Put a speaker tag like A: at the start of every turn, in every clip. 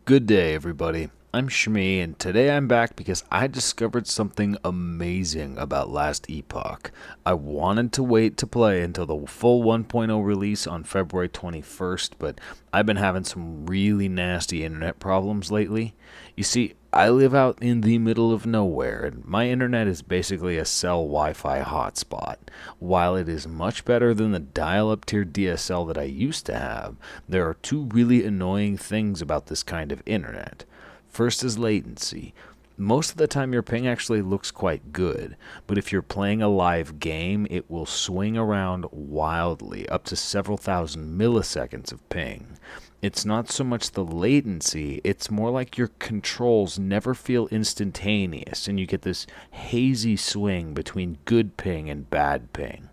A: Good day, everybody. I'm Shmi, and today I'm back because I discovered something amazing about Last Epoch. I wanted to wait to play until the full 1.0 release on February 21st, but I've been having some really nasty internet problems lately. You see, I live out in the middle of nowhere, and my internet is basically a cell Wi-Fi hotspot. While it is much better than the dial-up tier DSL that I used to have, there are two really annoying things about this kind of internet. First is latency. Most of the time your ping actually looks quite good, but if you're playing a live game, it will swing around wildly, up to several thousand milliseconds of ping. It's not so much the latency, it's more like your controls never feel instantaneous, and you get this hazy swing between good ping and bad ping.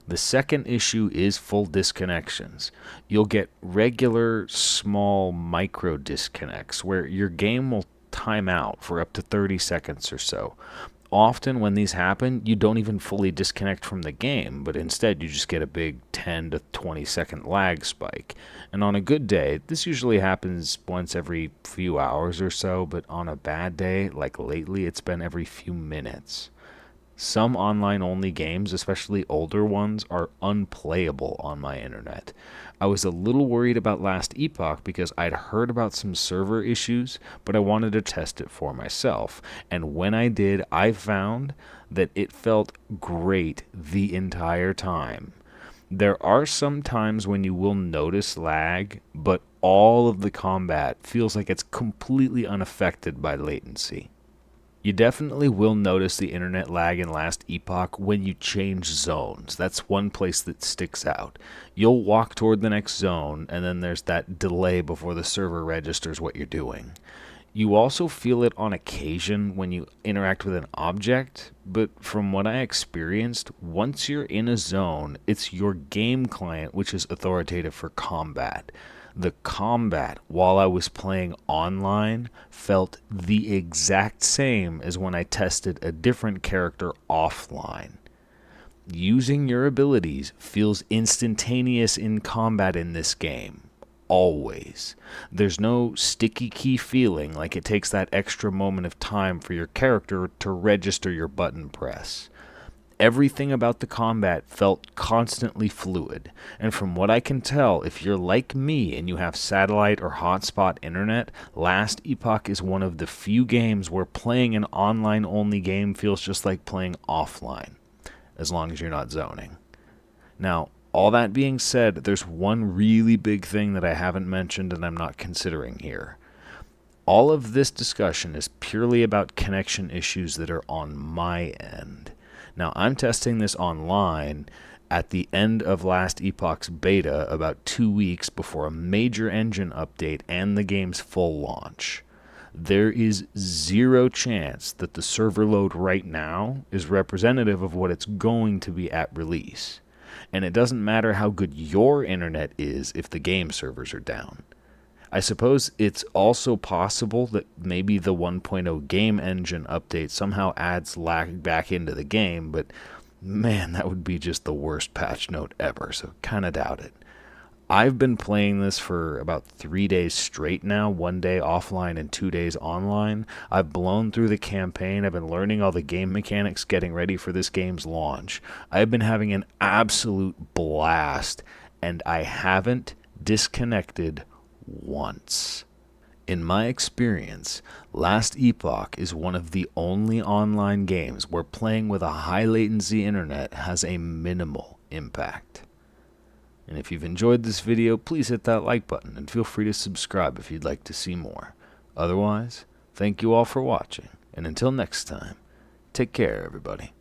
A: The second issue is full disconnections. You'll get regular, small, micro disconnects where your game will time out for up to 30 seconds or so. Often, when these happen, you don't even fully disconnect from the game, but instead you just get a big 10 to 20 second lag spike. And on a good day, this usually happens once every few hours or so, but on a bad day, like lately, it's been every few minutes. Some online-only games, especially older ones, are unplayable on my internet. I was a little worried about Last Epoch because I'd heard about some server issues, but I wanted to test it for myself. And when I did, I found that it felt great the entire time. There are some times when you will notice lag, but all of the combat feels like it's completely unaffected by latency. You definitely will notice the internet lag in Last Epoch when you change zones. That's one place that sticks out. You'll walk toward the next zone, and then there's that delay before the server registers what you're doing. You also feel it on occasion when you interact with an object, but from what I experienced, once you're in a zone, it's your game client which is authoritative for combat. The combat while I was playing online felt the exact same as when I tested a different character offline. Using your abilities feels instantaneous in combat in this game. Always. There's no sticky key feeling like it takes that extra moment of time for your character to register your button press. Everything about the combat felt constantly fluid, and from what I can tell, if you're like me and you have satellite or hotspot internet, Last Epoch is one of the few games where playing an online-only game feels just like playing offline, as long as you're not zoning. Now, all that being said, there's one really big thing that I haven't mentioned and I'm not considering here. All of this discussion is purely about connection issues that are on my end. Now, I'm testing this online at the end of Last Epoch's beta about 2 weeks before a major engine update and the game's full launch. There is zero chance that the server load right now is representative of what it's going to be at release. And it doesn't matter how good your internet is if the game servers are down. I suppose it's also possible that maybe the 1.0 game engine update somehow adds lag back into the game, but man, that would be just the worst patch note ever, so kinda doubt it. I've been playing this for about 3 days straight now, 1 day offline and 2 days online. I've blown through the campaign, I've been learning all the game mechanics, getting ready for this game's launch. I've been having an absolute blast, and I haven't disconnected once. In my experience, Last Epoch is one of the only online games where playing with a high latency internet has a minimal impact. And if you've enjoyed this video, please hit that like button and feel free to subscribe if you'd like to see more. Otherwise, thank you all for watching, and until next time, take care everybody.